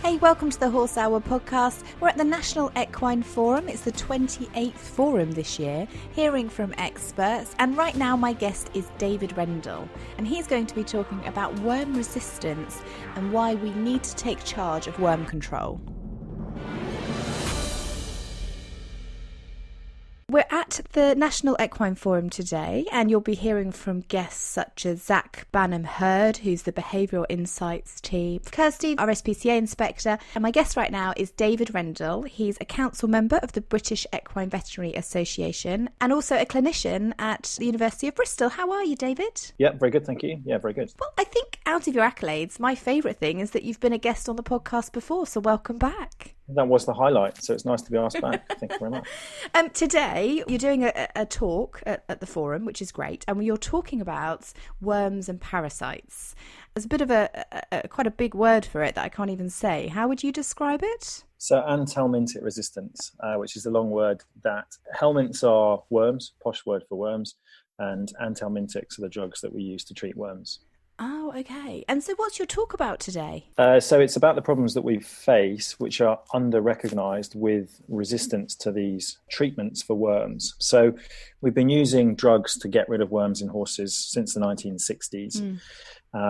Hey, welcome to the Horse Hour podcast. We're at the National Equine Forum. It's the 28th forum this year, hearing from experts. And right now my guest is David Rendle, and he's going to be talking about worm resistance and why we need to take charge of worm control. We're at the National Equine Forum today, and you'll be hearing from guests such as Zach Banham-Hurd, who's the Behavioural Insights team, Kirsty, our SPCA inspector, and my guest right now is David Rendle. He's a council member of the British Equine Veterinary Association and also a clinician at the University of Bristol. How are you, David? Yeah, very good, thank you. Yeah, very good. Well, I think out of your accolades, my favourite thing is that you've been a guest on the podcast before, so welcome back. That was the highlight, so it's nice to be asked back. Thank you very much. Today, you're doing a talk at the forum, which is great, and you're talking about worms and parasites. There's a bit of quite a big word for it that I can't even say. How would you describe it? So Anthelmintic resistance, which is the long word that helminths are worms, posh word for worms, and anthelmintics are the drugs that we use to treat worms. Oh, okay. And so what's your talk about today? So it's about the problems that we face, which are under-recognised with resistance to these treatments for worms. So we've been using drugs to get rid of worms in horses since the 1960s.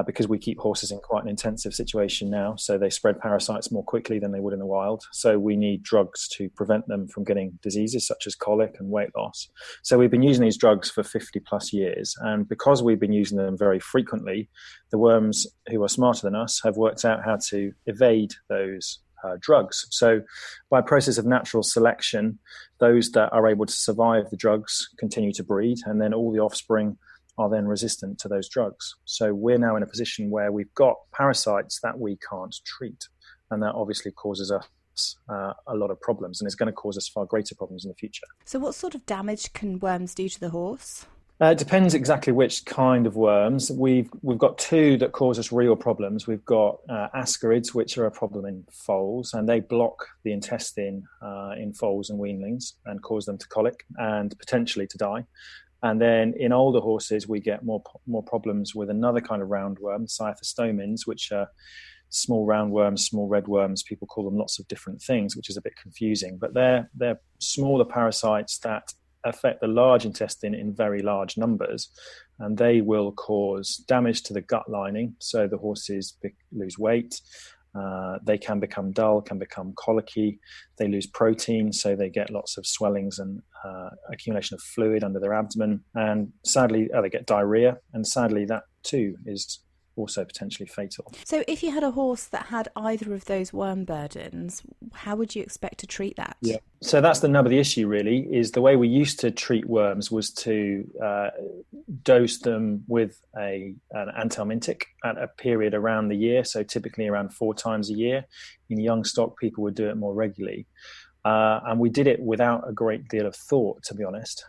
Because we keep horses in quite an intensive situation now, so they spread parasites more quickly than they would in the wild. So we need drugs to prevent them from getting diseases such as colic and weight loss. So we've been using these drugs for 50 plus years, and because we've been using them very frequently, the worms who are smarter than us have worked out how to evade those drugs. So by a process of natural selection, those that are able to survive the drugs continue to breed, and then all the offspring are then resistant to those drugs. So we're now in a position where we've got parasites that we can't treat, and that obviously causes us a lot of problems, and it's going to cause us far greater problems in the future. So what sort of damage can worms do to the horse? It depends exactly which kind of worms. We've got two that cause us real problems. We've got ascarids, which are a problem in foals, and they block the intestine in foals and weanlings and cause them to colic and potentially to die. And then in older horses, we get more problems with another kind of roundworm, cyphostomins, which are small roundworms, small red worms. People call them lots of different things, which is a bit confusing. But they're smaller parasites that affect the large intestine in very large numbers, and they will cause damage to the gut lining. So the horses lose weight. They can become dull, can become colicky. They lose protein, so they get lots of swellings and accumulation of fluid under their abdomen. And sadly, they get diarrhea. And sadly, that too is also potentially fatal. So if you had a horse that had either of those worm burdens, how would you expect to treat that? Yeah. So that's the nub of the issue, really, is the way we used to treat worms was to dose them with an anthelmintic at a period around the year, so typically around 4 times a year. In young stock, people would do it more regularly. And we did it without a great deal of thought, to be honest.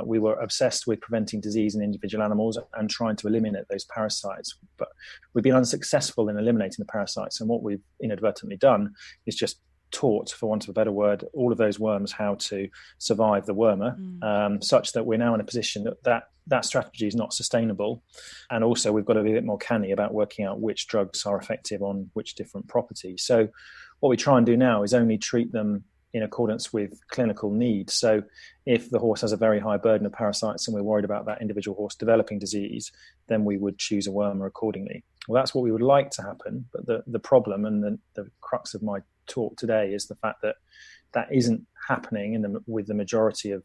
We were obsessed with preventing disease in individual animals and trying to eliminate those parasites. But we've been unsuccessful in eliminating the parasites. And what we've inadvertently done is just taught, for want of a better word, all of those worms how to survive the wormer, such that we're now in a position that strategy is not sustainable. And also we've got to be a bit more canny about working out which drugs are effective on which different properties. So what we try and do now is only treat them in accordance with clinical needs. So if the horse has a very high burden of parasites and we're worried about that individual horse developing disease, then we would choose a wormer accordingly. Well, that's what we would like to happen. But the problem and the crux of my talk today is the fact that that isn't happening with the majority of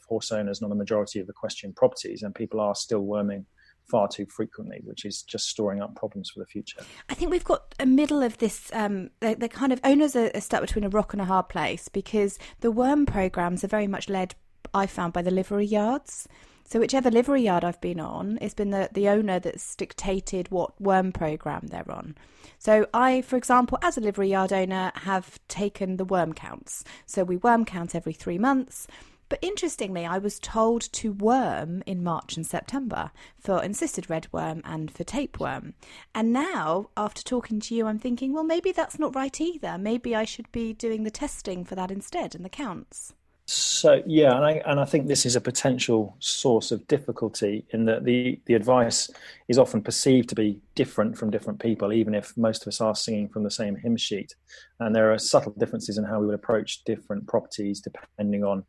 horse owners, not the majority of the question properties, and people are still worming far too frequently, which is just storing up problems for the future. I think we've got a middle of this, the kind of owners are stuck between a rock and a hard place, because the worm programs are very much led, I found, by the livery yards. So whichever livery yard I've been on, it's been the owner that's dictated what worm program they're on. So I, for example, as a livery yard owner, have taken the worm counts. So we worm count every 3 months. But interestingly, I was told to worm in March and September for encysted redworm and for tapeworm. And now, after talking to you, I'm thinking, well, maybe that's not right either. Maybe I should be doing the testing for that instead and the counts. So yeah, and I think this is a potential source of difficulty in that the advice is often perceived to be different from different people, even if most of us are singing from the same hymn sheet. And there are subtle differences in how we would approach different properties depending on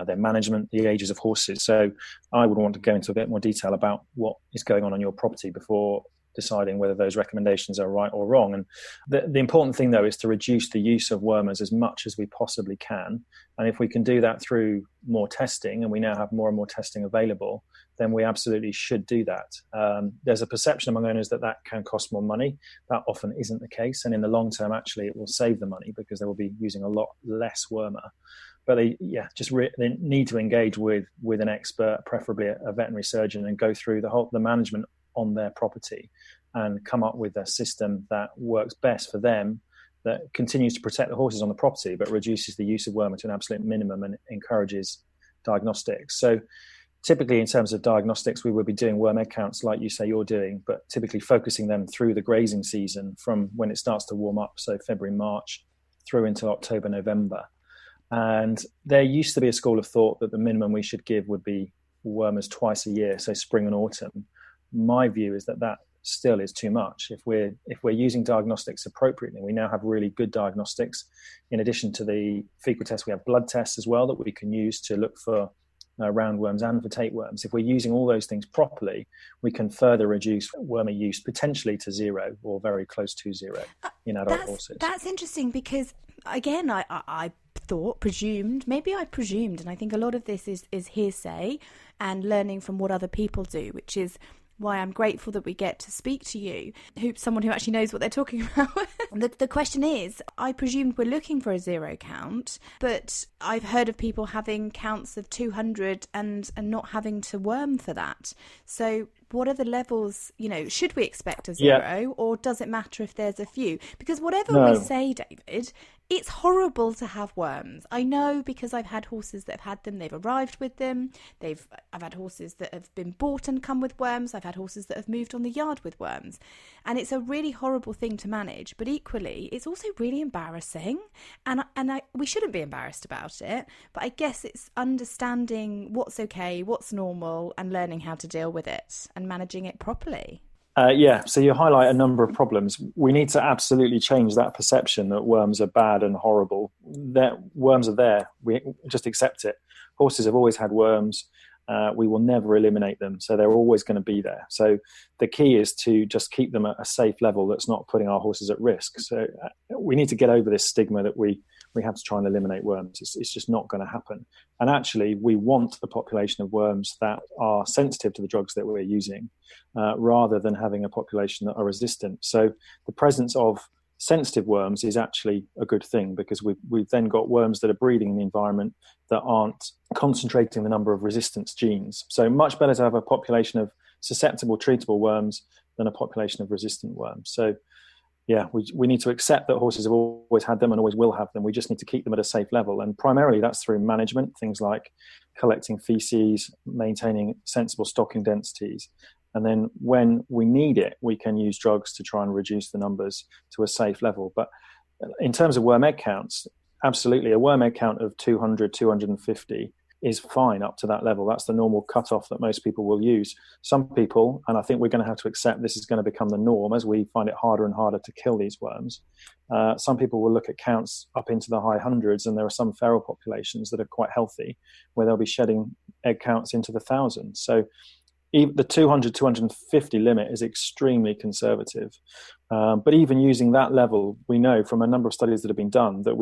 their management, the ages of horses. So I would want to go into a bit more detail about what is going on your property before deciding whether those recommendations are right or wrong. And the important thing, though, is to reduce the use of wormers as much as we possibly can. And if we can do that through more testing, and we now have more and more testing available, then we absolutely should do that. There's a perception among owners that can cost more money. That often isn't the case. And in the long term, actually, it will save the money because they will be using a lot less wormer. But they need to engage with an expert, preferably a veterinary surgeon, and go through the management on their property and come up with a system that works best for them, that continues to protect the horses on the property but reduces the use of wormer to an absolute minimum and encourages diagnostics. So typically in terms of diagnostics, we would be doing worm egg counts like you say you're doing, but typically focusing them through the grazing season from when it starts to warm up, so February, March, through into October, November. And there used to be a school of thought that the minimum we should give would be wormers twice a year, so spring and autumn. My view is that still is too much. If we're using diagnostics appropriately, we now have really good diagnostics. In addition to the fecal tests, we have blood tests as well that we can use to look for roundworms and for tapeworms. If we're using all those things properly, we can further reduce wormer use potentially to zero or very close to zero in adult horses. That's interesting because, again, I presumed, and I think a lot of this is hearsay and learning from what other people do, which is why I'm grateful that we get to speak to you, someone who actually knows what they're talking about. The question is, I presumed we're looking for a zero count, but I've heard of people having counts of 200 and not having to worm for that. So what are the levels, should we expect a zero or does it matter if there's a few? Because whatever we say, David, it's horrible to have worms. I know because I've had horses that have had them, they've arrived with them. I've had horses that have been bought and come with worms. I've had horses that have moved on the yard with worms. And it's a really horrible thing to manage. But equally, it's also really embarrassing. And we shouldn't be embarrassed about it. But I guess it's understanding what's okay, what's normal, and learning how to deal with it and managing it properly. So you highlight a number of problems. We need to absolutely change that perception that worms are bad and horrible. Worms are there. We just accept it. Horses have always had worms. We will never eliminate them. So they're always going to be there. So the key is to just keep them at a safe level that's not putting our horses at risk. So we need to get over this stigma that we have to try and eliminate worms. It's just not going to happen. And actually, we want a population of worms that are sensitive to the drugs that we're using, rather than having a population that are resistant. So the presence of sensitive worms is actually a good thing because we've then got worms that are breeding in the environment that aren't concentrating the number of resistance genes. So much better to have a population of susceptible, treatable worms than a population of resistant worms. So we need to accept that horses have always had them and always will have them. We just need to keep them at a safe level. And primarily that's through management, things like collecting feces, maintaining sensible stocking densities. And then when we need it, we can use drugs to try and reduce the numbers to a safe level. But in terms of worm egg counts, absolutely, a worm egg count of 200, 250 is fine up to that level. That's the normal cutoff that most people will use. Some people, and I think we're going to have to accept this is going to become the norm as we find it harder and harder to kill these worms. Some people will look at counts up into the high hundreds, and there are some feral populations that are quite healthy where they'll be shedding egg counts into the thousands. So the 200, 250 limit is extremely conservative. But even using that level, we know from a number of studies that have been done that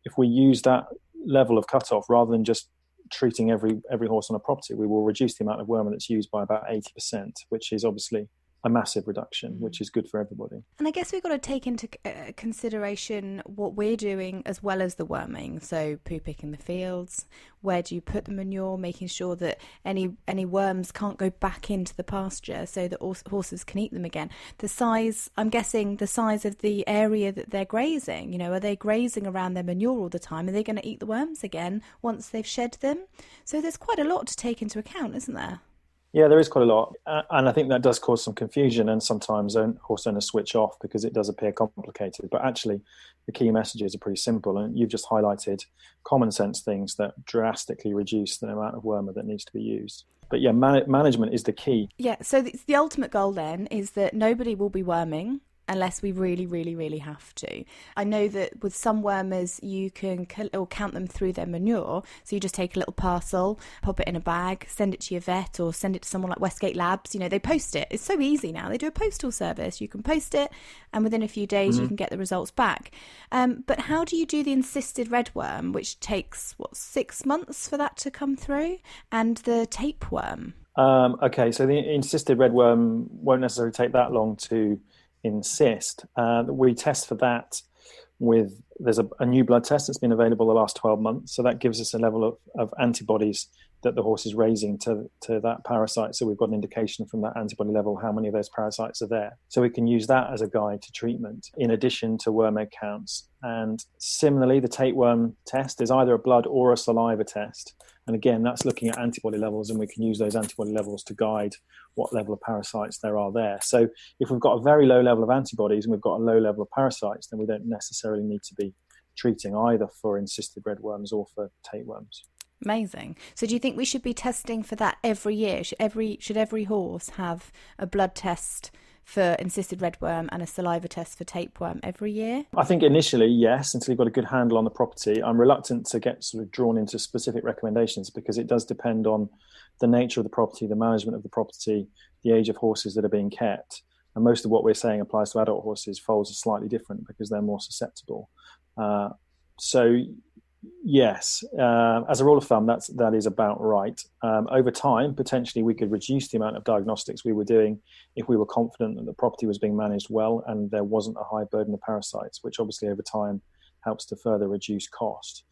if we use that level of cutoff rather than just treating every horse on a property, we will reduce the amount of wormer that's used by about 80%, which is obviously a massive reduction, which is good for everybody. And I guess we've got to take into consideration what we're doing as well as the worming. So poo picking the fields, where do you put the manure, making sure that any worms can't go back into the pasture so that horses can eat them again. The size, I'm guessing the size of the area that they're grazing, are they grazing around their manure all the time? Are they going to eat the worms again once they've shed them? So there's quite a lot to take into account, isn't there? Yeah, there is quite a lot. And I think that does cause some confusion, and sometimes horse owners switch off because it does appear complicated. But actually, the key messages are pretty simple. And you've just highlighted common sense things that drastically reduce the amount of wormer that needs to be used. But yeah, management is the key. Yeah, so the ultimate goal then is that nobody will be worming unless we really, really, really have to. I know that with some wormers, you can count them through their manure. So you just take a little parcel, pop it in a bag, send it to your vet or send it to someone like Westgate Labs. You know, they post it. It's so easy now. They do a postal service. You can post it and within a few days you can get the results back. But how do you do the encysted redworm, which takes, 6 months for that to come through? And the tapeworm? Okay, so the encysted redworm won't necessarily take that long to insist. We test for that there's a new blood test that's been available the last 12 months. So that gives us a level of antibodies that the horse is raising to that parasite. So we've got an indication from that antibody level how many of those parasites are there. So we can use that as a guide to treatment in addition to worm egg counts. And similarly, the tapeworm test is either a blood or a saliva test. And again, that's looking at antibody levels, and we can use those antibody levels to guide what level of parasites there are there. So if we've got a very low level of antibodies and we've got a low level of parasites, then we don't necessarily need to be treating either for encysted redworms or for tapeworms. Amazing. So do you think we should be testing for that every year? Should every horse have a blood test for encysted redworm and a saliva test for tapeworm every year? I think initially, yes, until you've got a good handle on the property. I'm reluctant to get sort of drawn into specific recommendations because it does depend on the nature of the property, the management of the property, the age of horses that are being kept. And most of what we're saying applies to adult horses. Foals are slightly different because they're more susceptible. So yes, as a rule of thumb, that is about right. Over time, potentially we could reduce the amount of diagnostics we were doing if we were confident that the property was being managed well and there wasn't a high burden of parasites, which obviously over time helps to further reduce cost.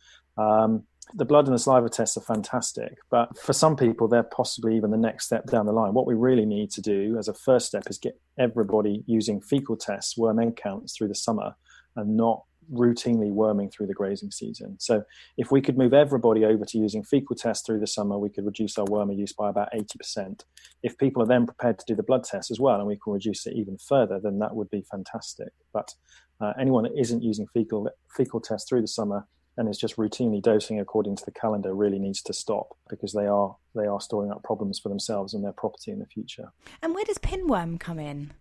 The blood and the saliva tests are fantastic, but for some people, they're possibly even the next step down the line. What we really need to do as a first step is get everybody using fecal tests, worm egg counts through the summer, and not routinely worming through the grazing season. So if we could move everybody over to using fecal tests through the summer, we could reduce our wormer use by about 80%. If people are then prepared to do the blood tests as well, and we can reduce it even further, then that would be fantastic. But anyone that isn't using fecal tests through the summer and is just routinely dosing according to the calendar really needs to stop, because they are storing up problems for themselves and their property in the future. And where does pinworm come in?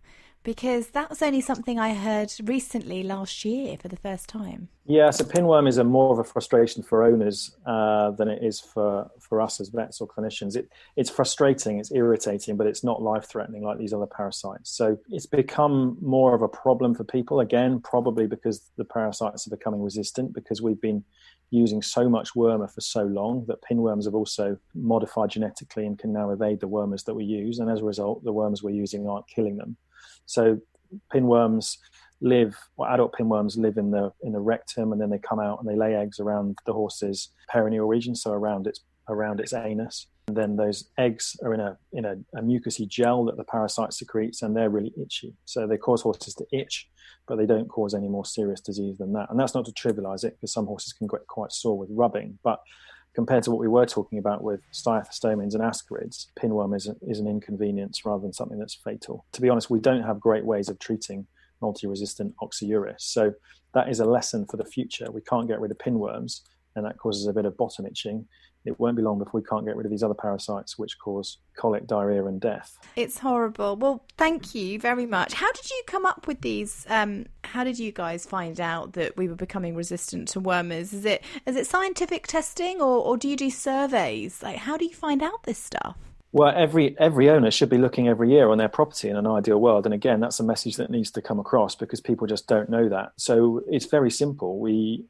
Because that was only something I heard recently last year for the first time. Yeah, so pinworm is more of a frustration for owners than it is for us as vets or clinicians. It's frustrating, it's irritating, but it's not life-threatening like these other parasites. So it's become more of a problem for people, again, probably because the parasites are becoming resistant, because we've been using so much wormer for so long that pinworms have also modified genetically and can now evade the wormers that we use. And as a result, the wormers we're using aren't killing them. So pinworms adult pinworms live in the rectum, and then they come out and they lay eggs around the horse's perineal region, so around its anus. And then those eggs are in a mucousy gel that the parasite secretes, and they're really itchy. So they cause horses to itch, but they don't cause any more serious disease than that. And that's not to trivialize it, because some horses can get quite sore with rubbing. But compared to what we were talking about with stiathostomins and ascarids, pinworm is an inconvenience rather than something that's fatal. To be honest, we don't have great ways of treating multi-resistant oxyuris. So that is a lesson for the future. We can't get rid of pinworms, and that causes a bit of bottom itching. It won't be long before we can't get rid of these other parasites which cause colic, diarrhea and death. It's horrible. Well, thank you very much. How did you come up with these? How did you guys find out that we were becoming resistant to wormers? Is it scientific testing, or do you do surveys? Like, how do you find out this stuff? Well, every owner should be looking every year on their property in an ideal world. And again, that's a message that needs to come across, because people just don't know that. So it's very simple. We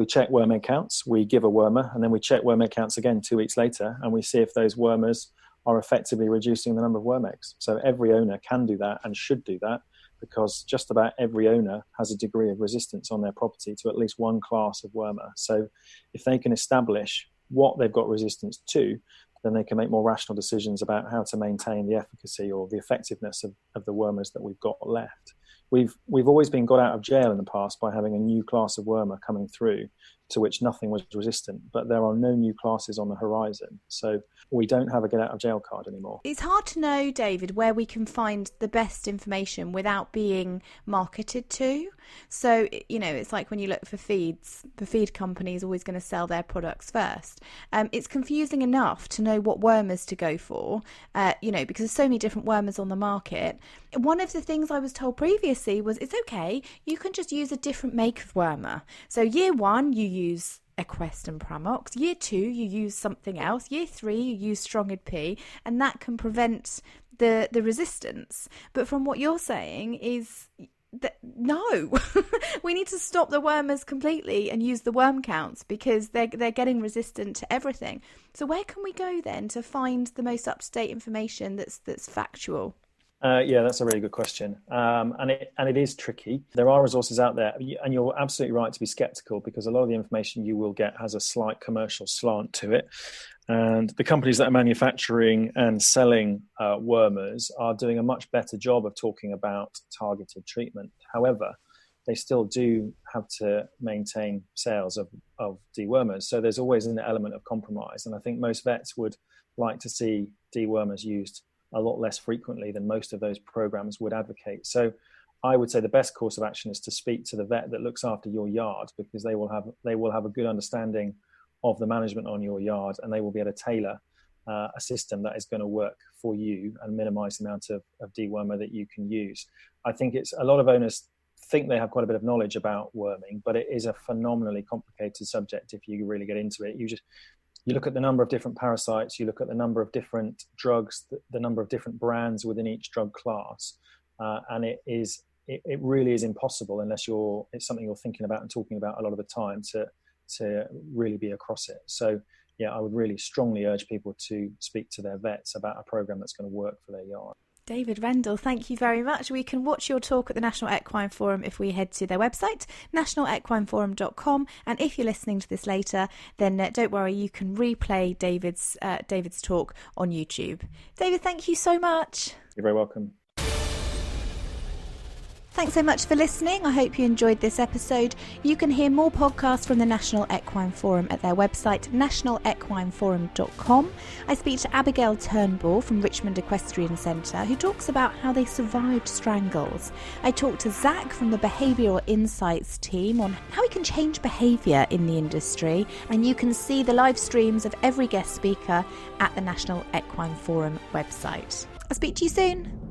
check worm egg counts, we give a wormer, and then we check worm egg counts again 2 weeks later, and we see if those wormers are effectively reducing the number of worm eggs. So every owner can do that and should do that, because just about every owner has a degree of resistance on their property to at least one class of wormer. So if they can establish what they've got resistance to, then they can make more rational decisions about how to maintain the efficacy or the effectiveness of the wormers that we've got left. We've always been got out of jail in the past by having a new class of wormer coming through to which nothing was resistant, but there are no new classes on the horizon. So we don't have a get out of jail card anymore. It's hard to know, David, where we can find the best information without being marketed to. So, it's like when you look for feeds, the feed company is always going to sell their products first. It's confusing enough to know what wormers to go for, because there's so many different wormers on the market. One of the things I was told previously was it's okay, you can just use a different make of wormer. So year 1, you use Equest and Pramox. Year 2, you use something else. Year 3, you use Strongid P, and that can prevent the resistance. But from what you're saying is that no, we need to stop the wormers completely and use the worm counts because they're getting resistant to everything. So where can we go then to find the most up-to-date information that's factual? Yeah, that's a really good question. And it is tricky. There are resources out there, and you're absolutely right to be skeptical because a lot of the information you will get has a slight commercial slant to it. And the companies that are manufacturing and selling wormers are doing a much better job of talking about targeted treatment. However, they still do have to maintain sales of dewormers. So there's always an element of compromise. And I think most vets would like to see dewormers used a lot less frequently than most of those programs would advocate. So I would say the best course of action is to speak to the vet that looks after your yard because they will have a good understanding of the management on your yard, and they will be able to tailor a system that is going to work for you and minimize the amount of dewormer that you can use. I think it's a lot of owners think they have quite a bit of knowledge about worming, but it is a phenomenally complicated subject if you really get into it. You look at the number of different parasites, you look at the number of different drugs, the number of different brands within each drug class, and it really is impossible unless it's something you're thinking about and talking about a lot of the time to really be across it. So yeah, I would really strongly urge people to speak to their vets about a program that's going to work for their yard. David Rendle, thank you very much. We can watch your talk at the National Equine Forum if we head to their website, nationalequineforum.com. And if you're listening to this later, then don't worry, you can replay David's talk on YouTube. David, thank you so much. You're very welcome. Thanks so much for listening. I hope you enjoyed this episode. You can hear more podcasts from the National Equine Forum at their website, nationalequineforum.com. I speak to Abigail Turnbull from Richmond Equestrian Centre, who talks about how they survived strangles. I talk to Zach from the Behavioural Insights team on how we can change behaviour in the industry, and you can see the live streams of every guest speaker at the National Equine Forum website. I'll speak to you soon.